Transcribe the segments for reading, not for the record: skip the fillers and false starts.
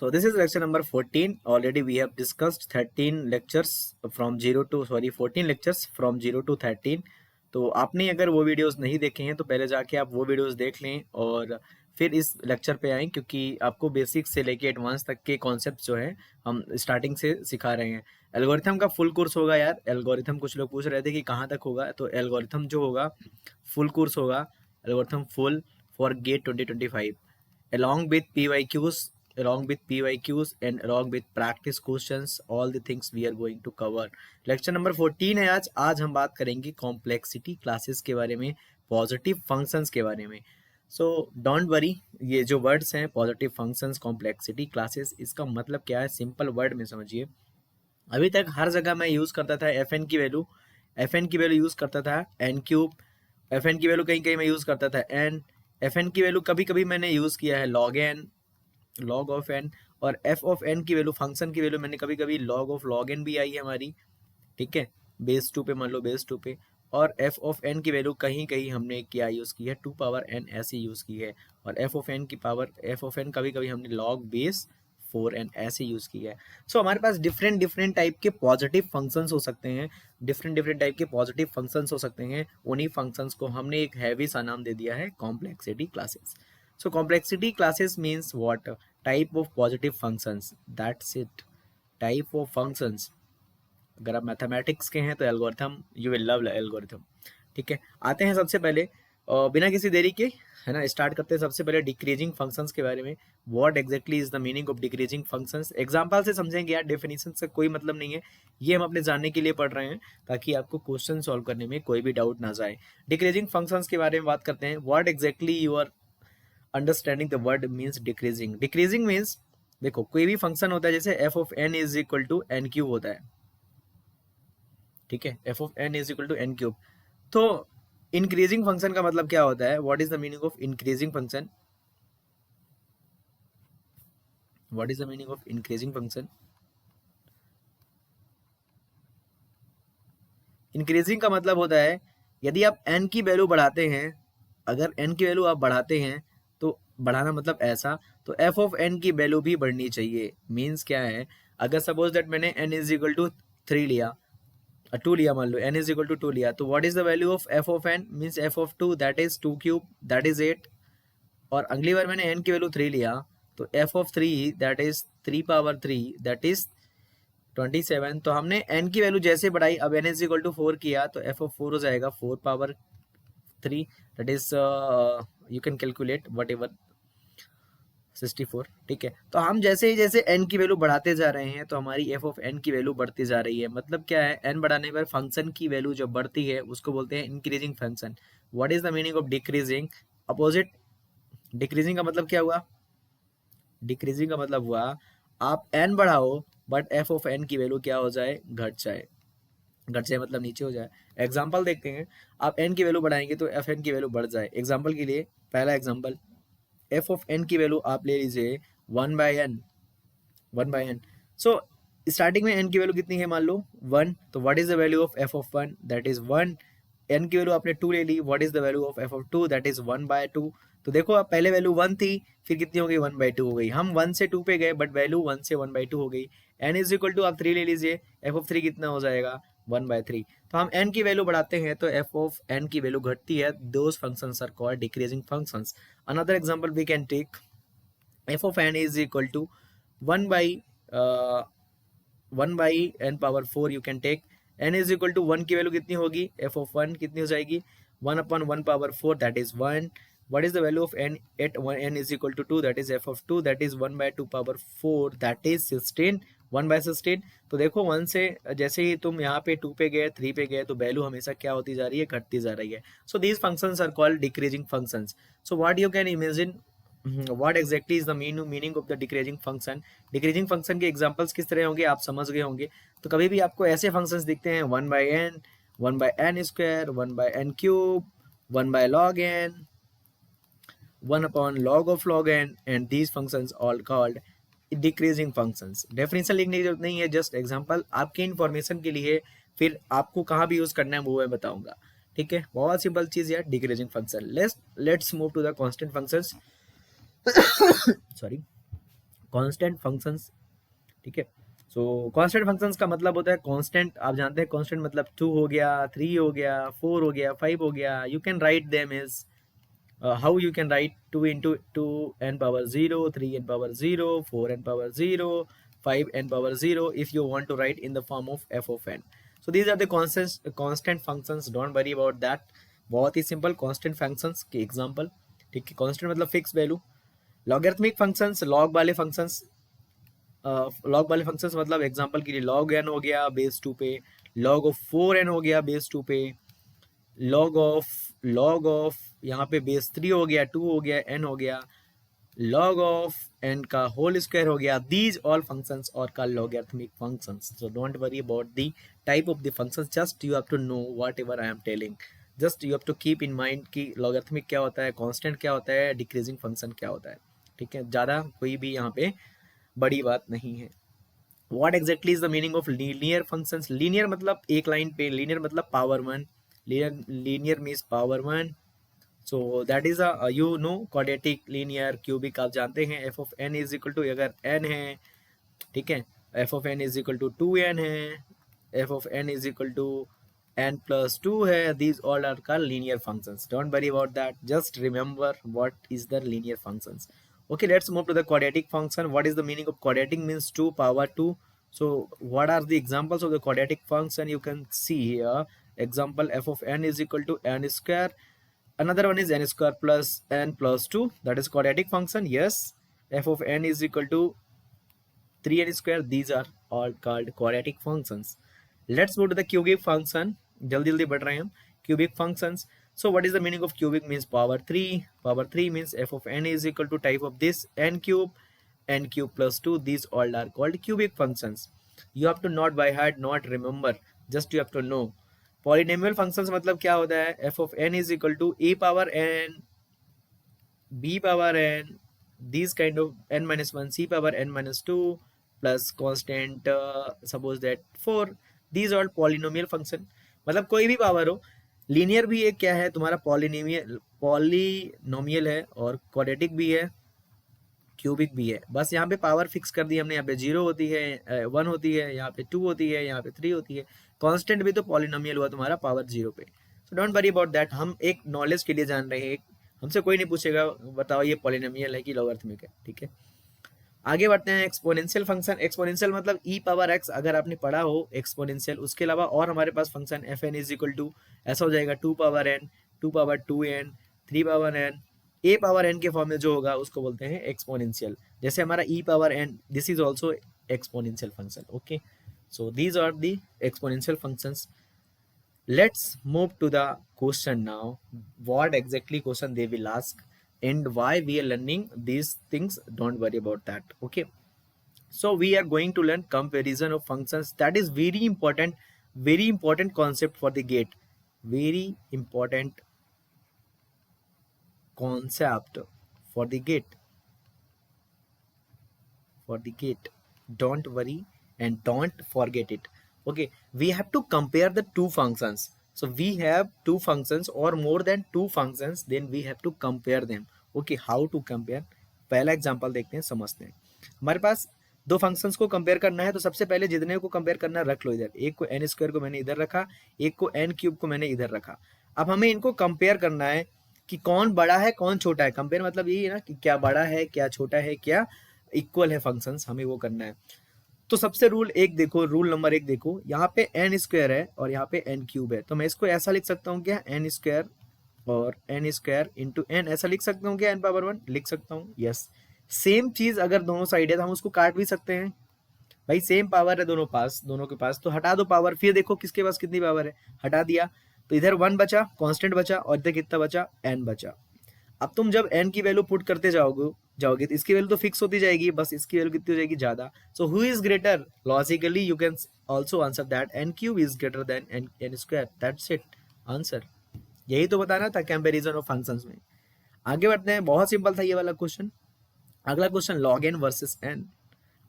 So this is lecture number 14. Already we have discussed 13 lectures from 0 to 14 lectures from 0 to 13. तो आपने अगर वो videos नहीं देखे हैं तो पहले जाके आप वो वीडियोस देख लें और फिर इस लेक्चर पे आएँ, क्योंकि आपको बेसिक से लेके एडवांस तक के कॉन्सेप्ट जो है हम स्टार्टिंग से सिखा रहे हैं। एल्गोरिथम का फुल कोर्स होगा यार। एल्गोरिथम कुछ लोग पूछ रहे थे कि कहाँ तक होगा, तो एल्गोरिथम जो होगा फुल कोर्स होगा, algorithm full for GATE 2025 along with PYQs, and along with practice questions, all the things we are going to cover. Lecture number 14 है आज हम बात करेंगे कॉम्प्लेक्सिटी क्लासेस के बारे में, पॉजिटिव फंक्शंस के बारे में। सो डोंट वरी, ये जो वर्ड्स हैं पॉजिटिव फंक्शंस, कॉम्प्लेक्सिटी क्लासेस, इसका मतलब क्या है सिंपल वर्ड में समझिए। अभी तक हर जगह मैं यूज़ करता था FN की वैल्यू, यूज़ करता था n क्यूब, FN की वैल्यू कहीं कहीं मैं यूज़ करता था n, FN की वैल्यू कभी कभी मैंने यूज़ किया है log n, log of n, और f ऑफ n की वैल्यू, फंक्शन की वैल्यू मैंने कभी कभी log ऑफ log n भी आई है हमारी, ठीक है, बेस 2 पे मान लो, बेस 2 पे। और f ऑफ n की वैल्यू कहीं कहीं हमने क्या यूज़ की है, 2 पावर n ऐसे यूज़ की है। और f ऑफ n कभी कभी हमने log बेस 4n ऐसे यूज़ की है। सो हमारे पास डिफरेंट टाइप के पॉजिटिव फंक्शंस हो सकते हैं, डिफरेंट टाइप के पॉजिटिव फंक्शंस हो सकते हैं। उन्हीं फंक्शंस को हमने एक हैवी सा नाम दे दिया है complexity classes. So complexity classes means what? Type of positive functions. That's it. Type of functions. अगर आप मैथमेटिक्स के हैं तो algorithm, you will love algorithm. ठीक है, आते हैं सबसे पहले बिना किसी देरी के, है ना, स्टार्ट करते हैं सबसे पहले डिक्रीजिंग फंक्शंस के बारे में। What exactly is the meaning of decreasing functions? Example से समझेंगे यार, डेफिनेशन से कोई मतलब नहीं है, ये हम अपने जानने के लिए पढ़ रहे हैं ताकि आपको क्वेश्चन सॉल्व करने में कोई भी डाउट ना जाए। डिक्रीजिंग फंक्शंस के बारे में बात करते हैं। What exactly you are understanding the word means decreasing? Decreasing means, देखो कोई भी फंक्शन होता है, जैसे f of n is equal to n cube होता है, ठीक है, f of n is equal to n cube. तो इंक्रीजिंग फंक्शन का मतलब क्या होता है? What is the meaning of increasing function? What is the meaning of increasing function? Increasing का मतलब होता है यदि आप n की वैल्यू बढ़ाते हैं, अगर n की वैल्यू आप बढ़ाते हैं तो बढ़ाना मतलब ऐसा, तो f ऑफ n की वैल्यू भी बढ़नी चाहिए। मीन्स क्या है, अगर सपोज दैट मैंने n इज इक्वल टू 3 लिया, 2 लिया, मान लो n इज इक्वल टू 2 लिया, तो what is the value of f of n? Means f of 2 that is 2 cube, that is 8। और अगली बार मैंने n की वैल्यू 3 लिया, तो f of 3 that is 3 power 3 that is 27। तो हमने n की वैल्यू जैसे बढ़ाई, अब n इज इक्वल टू 4 किया तो f ऑफ 4 हो जाएगा 4 power 3 that is you can calculate what ever 64। ठीक है, तो हम जैसे ही जैसे n की वैल्यू बढ़ाते जा रहे हैं तो हमारी f ऑफ n की वैल्यू बढ़ती जा रही है। मतलब क्या है, n बढ़ाने पर फंक्शन की वैल्यू जब बढ़ती है उसको बोलते हैं increasing function. What is the meaning of decreasing? Opposite. Decreasing का मतलब क्या हुआ? डिक्रीजिंग का मतलब हुआ आप n बढ़ाओ बट f ऑफ n की वैल्यू क्या हो जाए, घट जाए। घट जाए मतलब नीचे हो जाए। एग्जाम्पल देखते हैं, आप n की वैल्यू बढ़ाएंगे तो एफ एन की वैल्यू बढ़ जाए। एग्जाम्पल के लिए पहला एग्जाम्पल, एफ ऑफ n की वैल्यू आप ले लीजिए 1/n। सो स्टार्टिंग में n की वैल्यू कितनी है, मान लो 1, तो what is the value of f of 1? That is 1। n की वैल्यू आपने 2 ले ली, what is the value of f of 2? That is 1/2। तो देखो आप पहले वैल्यू 1 थी, फिर कितनी हो गई, 1/2 हो गई। हम 1 से 2 पे गए बट वैल्यू 1 से 1/2 हो गई। n इज इक्वल टू आप 3 ले लीजिए, f ऑफ 3 कितना हो जाएगा, 1/3। तो हम n की वैल्यू बढ़ाते हैं तो f ऑफ n की वैल्यू घटती है। Those functions are called decreasing functions. Another example we can take, f of n is equal to 1 by uh, 1 by n power 4 you can take। n is equal to 1 की value कितनी होगी, f of 1 कितनी हो जाएगी, 1/1 power 4 that is 1। what is the value of n at 1n is equal to 2? that is f of 2 that is 1/2 power 4 that is 16, 1/16। तो देखो 1 से जैसे ही तुम यहाँ पे 2 पे गए, 3 पे गए, तो वैल्यू हमेशा क्या होती जा रही है, घटती जा रही है। So these functions are called decreasing functions. So what you can imagine, what exactly is the meaning of the decreasing function? Decreasing function के एग्जांपल्स किस तरह होंगे आप समझ गए होंगे। तो कभी भी आपको ऐसे फंक्शंस दिखते हैं 1/n, 1/n², 1/n cube, 1/log n, 1/log of log n, and these functions all called decreasing functions. Definition लिखने की जरूरत नहीं है, जस्ट एग्जांपल आपके इन्फॉर्मेशन के लिए, फिर आपको कहाँ भी यूज करना है वो मैं बताऊंगा। ठीक है, बहुत सिंपल चीज है decreasing function. Let's move to the constant functions. Sorry, constant functions, ठीक है। सो कांस्टेंट फंक्शंस का मतलब होता है कांस्टेंट, आप जानते हैं कांस्टेंट मतलब 2 हो गया, 3 हो गया, 4 हो गया, 5 हो गया। You can write them is how you can write 2 into 2 n power 0, 3 n power 0, 4 n power 0, 5 n power 0 if you want to write in the form of f of n. So these are the constant functions, don't worry about that. बहुत ही simple constant functions के example, ठीक है। constant मतलब fix value. Logarithmic functions, log वाले functions, log वाले functions मतलब example के लिए log n हो गया बेस 2 पे, log ऑफ 4n हो गया बेस 2 पे, log ऑफ यहाँ पे बेस 3 हो गया, 2 हो गया, n हो गया, log ऑफ n का होल स्क्वायर हो गया। दीज ऑल फंक्शंस और का logarithmic functions. So don't worry about the type of the functions, just you have to know whatever I am telling. Just you have to keep in mind कि logarithmic क्या होता है, constant क्या होता है, decreasing function क्या होता है, ठीक है। ज़्यादा कोई भी यहाँ पे बड़ी बात नहीं है। What exactly is the meaning of linear functions? Linear मतलब एक लाइन पे, linear मतलब power 1, linear means power 1. So that is a you know quadratic, linear, cubic आप जानते हैं। f of n is equal to, अगर n है, ठीक है, f of n is equal to 2n है, f of n is equal to n plus 2 है। these all are called linear functions. Don't worry about that, just remember what is the linear functions. Okay, let's move to the quadratic function. What is the meaning of quadratic? Means 2 power 2. So what are the examples of the quadratic function? You can see here example, f of n is equal to n square. Another one is n square plus n plus 2, that is quadratic function. Yes, f of n is equal to 3n square. These are all called quadratic functions. Let's move to the cubic function. जल्दी जल्दी बढ़ रहे हैं हम। cubic functions. So what is the meaning of cubic? Means power 3. Power 3 means f of n is equal to type of this n cube plus 2. These all are called cubic functions. You have to not by heart, not remember, just you have to know. Polynomial functions मतलब क्या होता है? f of n is equal to a power n, b power n, these kind of n minus 1, c power n minus 2 plus constant suppose that 4. These are polynomial function. मतलब कोई भी power हो। Linear भी एक क्या है तुम्हारा, polynomial है, और क्वाड्रेटिक भी है, क्यूबिक भी है। बस यहाँ पे पावर फिक्स कर दी हमने, यहाँ पे 0 होती है, 1 होती है, यहाँ पे 2 होती है, यहाँ पे 3 होती है। कांस्टेंट भी तो पॉलिनोमियल हुआ तुम्हारा पावर 0 पे। सो डोंट वरी अबाउट दैट, हम एक नॉलेज के लिए जान रहे हैं। हमसे कोई नहीं पूछेगा बताओ ये पॉलिनोमियल है कि लॉगरिथमिक है, ठीक है। आगे बढ़ते हैं। Exponential function. एक्सपोनेंशियल मतलब ई पावर एक्स, अगर आपने पढ़ा हो एक्सपोनेंशियल। उसके अलावा और हमारे पास function f n is equal to, ऐसा हो जाएगा 2 power n, 2 power 2n, 3 power n, a power n के फॉर्म में जो होगा उसको बोलते हैं एक्सपोनेंशियल। जैसे हमारा e power n, this is also exponential function. Okay, so these are the exponential functions. Let's move to the question now. What exactly question they will ask and why we are learning these things? Don't worry about that. Okay, so we are going to learn comparison of functions. That is very important concept for the GATE. Very important concept for the GATE. Don't worry and don't forget it. Okay, we have to compare the two functions. So we have two functions or more than two functions, then we have to compare them. Okay, how to compare? पहला example देखते हैं, समझते हैं। हमारे पास दो functions को compare करना है, तो सबसे पहले जितने को कंपेयर करना रख लो इधर। एक को n स्क्वायर को मैंने इधर रखा, एक को n क्यूब को मैंने इधर रखा। अब हमें इनको कंपेयर करना है कि कौन बड़ा है कौन छोटा है। कंपेयर मतलब यही है ना कि क्या बड़ा है क्या छोटा है, क्या इक्वल है फंक्शंस, हमें वो करना है। तो सबसे रूल नंबर एक देखो, यहाँ पे n स्क्वायर है और यहाँ पे n क्यूब है, तो मैं इसको ऐसा लिख सकता हूँ क्या, n स्क्वायर और n स्क्वायर इंटू n, ऐसा लिख सकता हूँ क्या, n पावर 1 लिख सकता हूँ। यस, सेम चीज अगर दोनों साइड है तो हम उसको काट भी सकते हैं। भाई सेम पावर है दोनों के पास, तो हटा दो पावर, फिर देखो किसके पास कितनी पावर है, हटा दिया तो इधर 1 बचा, कांस्टेंट बचा, और इधर कितना बचा, n बचा। अब तुम जब n की वैल्यू पुट करते जाओगे तो इसकी वैल्यू तो फिक्स होती जाएगी, बस इसकी वैल्यू कितनी हो जाएगी, ज्यादा। So who is greater, logically you can also answer that n cube is greater than n square. That's it answer. यही तो बताना था कंपैरिजन ऑफ फंक्शंस में। आगे बढ़ते हैं, बहुत सिंपल था ये वाला क्वेश्चन। अगला question, log n versus n।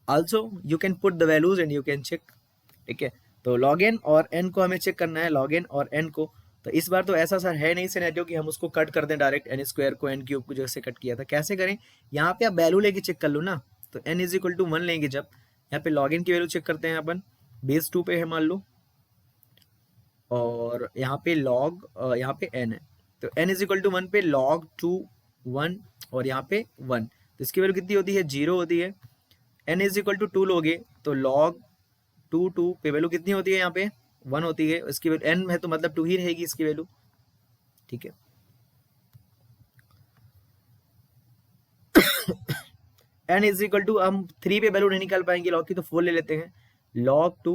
Also you can put the values and you can check, ठीक है। तो log n और n को हमें चेक करना है, log n और n को। तो इस बार तो ऐसा सर है नहीं सिनेरियो कि हम उसको कट कर दें डायरेक्ट, n स्क्वायर को n क्यूब को जैसे कट किया था। कैसे करें, यहाँ पे आप वैल्यू लेके चेक कर लो ना। तो n इज इक्वल टू 1 लेंगे जब, यहाँ पे लॉग n की वैल्यू चेक करते हैं अपन, बेस 2 पे है मान लो, और यहाँ पे लॉग यहाँ पे n है, तो n इज इक्वल टू 1 पे log 2 1 और यहाँ पे 1, तो इसकी वैल्यू कितनी होती है, 0 होती है। n इज इक्वल टू 2 लोगे तो log 2 पे वैल्यू कितनी होती है, यहाँ पे 1 होती है, इसकी वैल्यू n है तो मतलब 2 ही रहेगी इसकी वैल्यू, ठीक है। n इज इक्वल टू, हम 3 पे वैल्यू नहीं निकाल पाएंगे log की, तो 4 ले लेते हैं, log 2,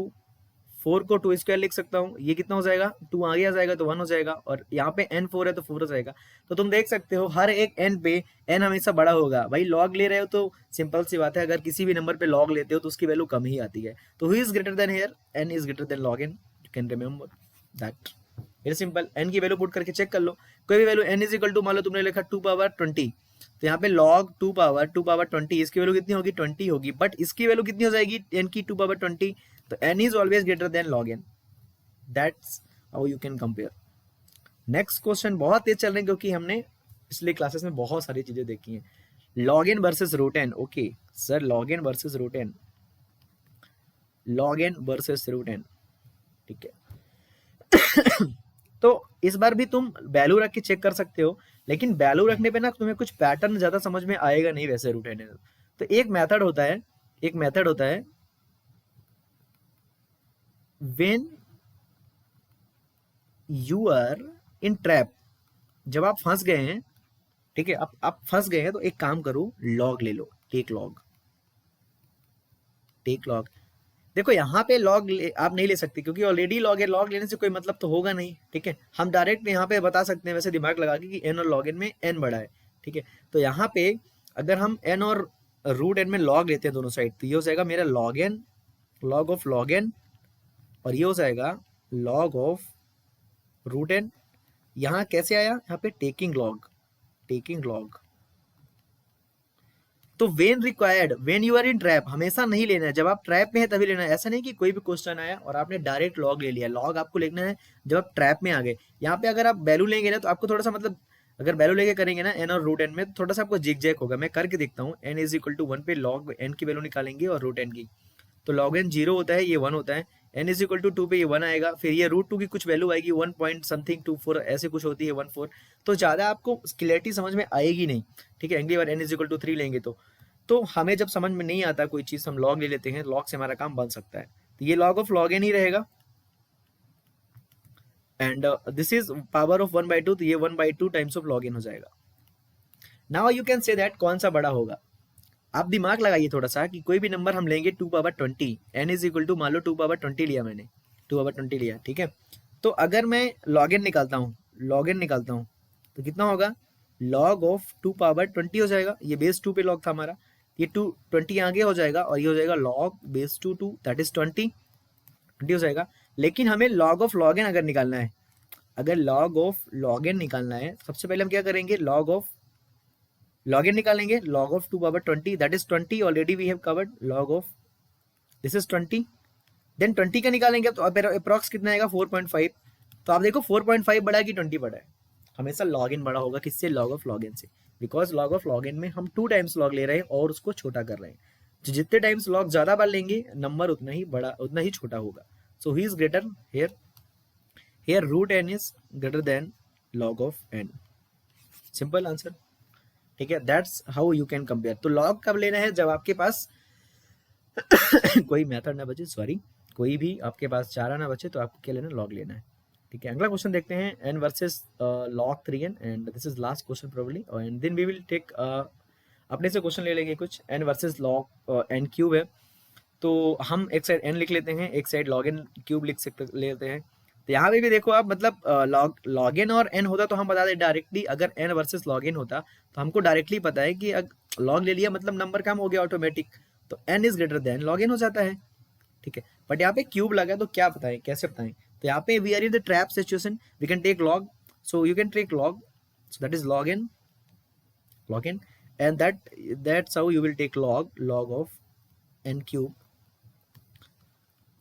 4 को 2 स्क्वायर लिख सकता हूँ, ये कितना हो जाएगा, 2 आगे आ जाएगा तो 1 हो जाएगा, और यहाँ पे n 4 है तो 4 हो जाएगा। तो तुम देख सकते हो हर एक n पे n हमेशा बड़ा होगा, भाई log ले रहे हो तो सिंपल सी बात है, अगर किसी भी नंबर पे log लेते हो तो उसकी वैल्यू कम ही आती है। तो who is greater than here, n is greater than log n, you can remember that, very simple. n की वैल्यू पुट करके चेक कर लो, कोई भी value, n is equal to मान लो तुमने लिखा 2 पावर 20, तो यहाँ पे log 2 पावर 20, इसकी वैल्यू कितनी होगी, 20 होगी, बट इसकी वैल्यू कितनी हो जाएगी, n की 2 पावर 20, तो n is always greater than log n, that's how you can compare. Next question बहुत तेज चल रहे हैं क्योंकि हमने पिछले क्लासेस में बहुत सारी चीजें देखी हैं। log n versus root n, okay sir, log n versus root n, log n versus root n, ठीक है। तो इस बार भी तुम वैल्यू रख के चेक कर सकते हो, लेकिन वैल्यू रखने पे ना तुम्हें कुछ पैटर्न ज्यादा समझ में आएगा नहीं वैसे रूट n। तो एक मेथड होता है when you are in trap, जब आप फंस गए हैं, ठीक है, आप फंस गए हैं, तो एक काम करो, लॉग ले लो, टेक लॉग। देखो यहाँ पे लॉग आप नहीं ले सकते क्योंकि ऑलरेडी लॉग है, लॉग लेने से कोई मतलब तो होगा नहीं, ठीक है। हम डायरेक्ट यहाँ पे बता सकते हैं वैसे दिमाग लगा के कि n और log n में n बड़ा है, ठीक है। तो यहाँ पे अगर हम n और रूट n में log लेते हैं दोनों साइड, तो ये हो जाएगा मेरा log ऑफ log n, और ये हो जाएगा log ऑफ रूट n। यहाँ कैसे आया, यहाँ पे टेकिंग लॉग। तो when required, when you are in trap, हमेशा नहीं लेना है, जब आप ट्रैप में है तभी लेना है। ऐसा नहीं कि कोई भी क्वेश्चन आया और आपने डायरेक्ट लॉग ले लिया, लॉग आपको लेना है जब आप ट्रैप में आ गए। यहाँ पे अगर आप वैल्यू लेंगे ना तो आपको थोड़ा सा मतलब, अगर वैल्यू लेके करेंगे ना n और रूट n में, तो थोड़ा सा आपको जिग जैक होगा। मैं करके देखता हूँ, n इज इक्वल टू 1 पे log n की वैल्यू निकालेंगे और रूट n की, तो log n 0 होता है, ये 1 होता है, n इज इक्वल टू 2 पे ये 1 आएगा, फिर ये रूट 2 की कुछ वैल्यू आएगी 1 पॉइंट समथिंग 24 ऐसे कुछ होती है 14, तो ज़्यादा आपको क्लियरिटी समझ में आएगी नहीं, ठीक है। अगली बार n इज इक्वल टू 3 लेंगे तो हमें जब समझ में नहीं आता कोई चीज़, हम लॉग ले लेते हैं, लॉग से हमारा काम बन सकता है, तो ये log ऑफ log n ही रहेगा, and this is power of 1/2, तो ये 1/2 टाइम्स ऑफ log n हो जाएगा। Now you can say that कौन सा बड़ा होगा, आप दिमाग लगाइए थोड़ा सा कि कोई भी नंबर हम लेंगे 2 power 20, n is equal to मान लो 2 पावर 20 लिया मैंने, 2 पावर 20 लिया, ठीक है। तो अगर मैं log n निकालता हूँ तो कितना होगा, log ऑफ 2 पावर 20 हो जाएगा, ये बेस 2 पे log था हमारा, ये 20 आगे हो जाएगा, और ये हो जाएगा log बेस 2 दैट इज 20 हो जाएगा। लेकिन हमें log ऑफ log n अगर निकालना है, log ऑफ log n निकालना है, सबसे पहले हम क्या करेंगे, log ऑफ log n निकालेंगे, log of 2 power 20 that is 20, already we have covered, log of this is 20, then 20 का निकालेंगे तो अप्रॉक्स कितना आएगा 4.5, तो आप देखो 4.5 बड़ा है कि 20 बड़ा है, हमेशा log n बड़ा होगा, किससे, log ऑफ log n से, because log of log n में हम 2 टाइम्स log ले रहे हैं और उसको छोटा कर रहे हैं, तो जितने टाइम्स log ज्यादा बार लेंगे नंबर उतना ही छोटा होगा। So he is greater here root n is greater than log of n, simple answer, ठीक है। That's how you can compare. तो log कब लेना है, जब आपके पास कोई मेथड ना बचे, सॉरी, कोई भी आपके पास चारा ना बचे, तो आपको क्या लेना है, log लेना है, ठीक है। अगला क्वेश्चन देखते हैं, n versus log 3n, and this is last question probably, and then we will take अपने से क्वेश्चन ले लेंगे कुछ। n versus log n cube है, तो हम एक साइड n लिख लेते हैं, एक साइड log n क्यूब लेते हैं। तो यहाँ पे भी देखो आप, मतलब log n और n होता तो हम बता दें डायरेक्टली, अगर n वर्सेस log n होता तो हमको डायरेक्टली पता है कि log ले लिया मतलब नंबर कम हो गया ऑटोमेटिक, तो n is greater than log n हो जाता है, ठीक है। बट यहाँ पे क्यूब लगा तो क्या बताएं, कैसे बताएं, तो यहाँ पे we are in the trap situation, we can take log, so you can take log, so that is log n, and that's how you will take log of n cube,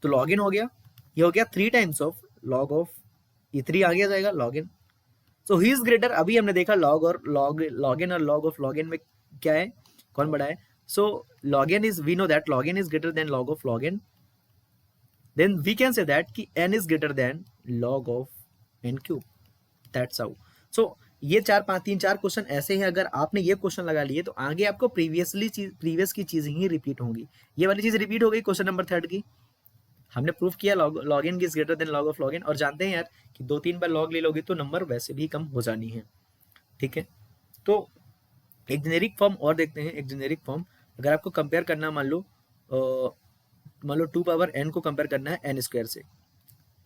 तो log n हो गया, ये हो गया 3 times of log of, ये 3 आगे आ जाएगा log n, so he is greater. अभी हमने देखा log n और log ऑफ log n में क्या है, कौन बड़ा है, So log n is, we know that log n is greater than log of log n, then we can say that कि n is greater than log of n cube. That's how. So ये तीन चार question ऐसे हैं, अगर आपने ये question लगा लिए तो आगे आपको प्रीवियस की चीजें ही रिपीट होंगी. ये वाली चीज रिपीट हो गई क्वेश्चन नंबर 3 की. हमने प्रूफ किया log in is greater then log of log in, और जानते हैं यार कि 2-3 बार लॉग ले लोगे तो नंबर वैसे भी कम हो जानी है. ठीक है, तो एक जेनेरिक फॉर्म और देखते हैं. एक जेनेरिक फॉर्म अगर आपको कंपेयर करना, मान लो 2 पावर n को कंपेयर करना है n स्क्वायर से.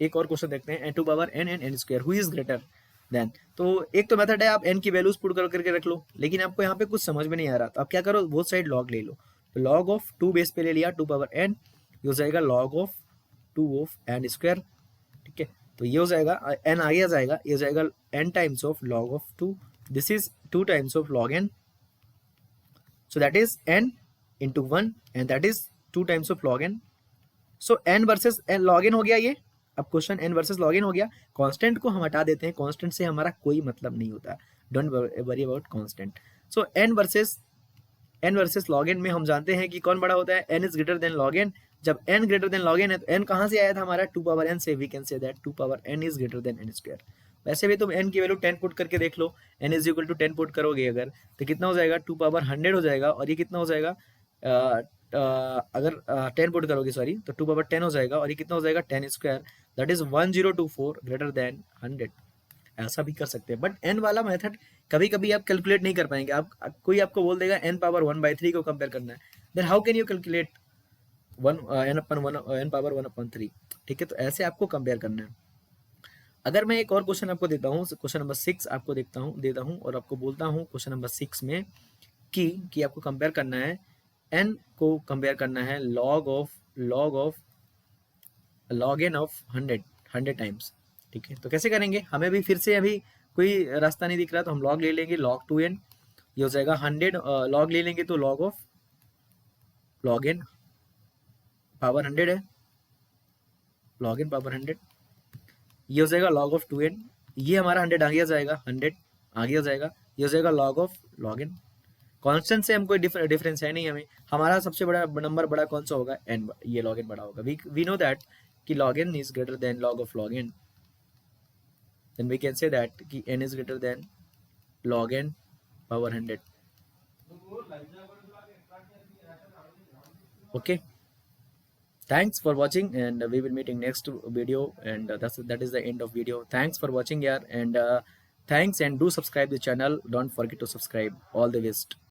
एक और क्वेश्चन देखते हैं, 2 power n and n square, who is greater then. तो एक तो मेथड है आप n की वैल्यूज पुट करके रख लो, लेकिन आपको यहाँ पे कुछ समझ में नहीं आ रहा तो आप क्या करो, बोथ साइड लॉग ले लो. तो लॉग ऑफ 2 बेस पे ले लिया 2 पावर n, ये हो जाएगा log of 2 of n square. ठीक है, तो ये हो जाएगा n आगे आ जाएगा, ये हो जाएगा n times of log of 2, this is 2 times of log n, so that is n into 1 and that is 2 times of log n. so n versus n log n हो गया ये. अब question n versus log n हो गया. Constant को हम हटा देते हैं, कांस्टेंट से हमारा कोई मतलब नहीं होता, don't worry about constant. So n versus log n में हम जानते हैं कि कौन बड़ा होता है, n is greater than log n. जब n greater than log n है तो n कहाँ से आया था हमारा, 2 पावर n से. We can say that 2 power n is greater than n square. वैसे भी तुम n की वैल्यू 10 पुट करके देख लो, n is equal to 10 put करोगे अगर तो कितना हो जाएगा, 2 पावर 100 हो जाएगा. और ये कितना हो जाएगा, अगर 10 पुट करोगे सॉरी, तो 2 पावर 10 हो जाएगा. और ये कितना हो जाएगा, 10 square, that is 1024 greater than 100. ऐसा भी कर सकते हैं, बट n वाला मेथड कभी कभी आप कैलकुलेट नहीं कर पाएंगे. कोई आपको बोल देगा n पावर 1/3 को कंपेयर करना है, then how can you calculate n power 1/3. ठीक है, तो ऐसे आपको कंपेयर करना है. अगर मैं एक और क्वेश्चन आपको देता हूँ, क्वेश्चन नंबर 6 आपको देता हूँ और आपको बोलता हूँ क्वेश्चन नंबर 6 में कि आपको कंपेयर करना है, n को कंपेयर करना है log n ऑफ 100 टाइम्स. ठीक है, तो कैसे करेंगे, हमें भी फिर से अभी कोई रास्ता नहीं दिख रहा, तो हम log ले लेंगे log 2n, ये हो जाएगा 100. log ले लेंगे तो log of log n power 100 है, log n पावर 100, ये हो जाएगा log ऑफ 2n. ये हमारा 100 आगे आ जाएगा, 100 आगे आ जाएगा, ये हो जाएगा log of log n. Constant से हम कोई डिफरेंस है नहीं हमें, हमारा सबसे बड़ा नंबर बड़ा कौन सा होगा, n, ये log n बड़ा होगा. वी नो दैट कि log n is greater than log of log n, then we can say that कि n is greater than log n power 100. Okay, thanks for watching and we will meet in next video, and that is the end of video. Thanks for watching here, and thanks, and do subscribe the channel, don't forget to subscribe. All the best.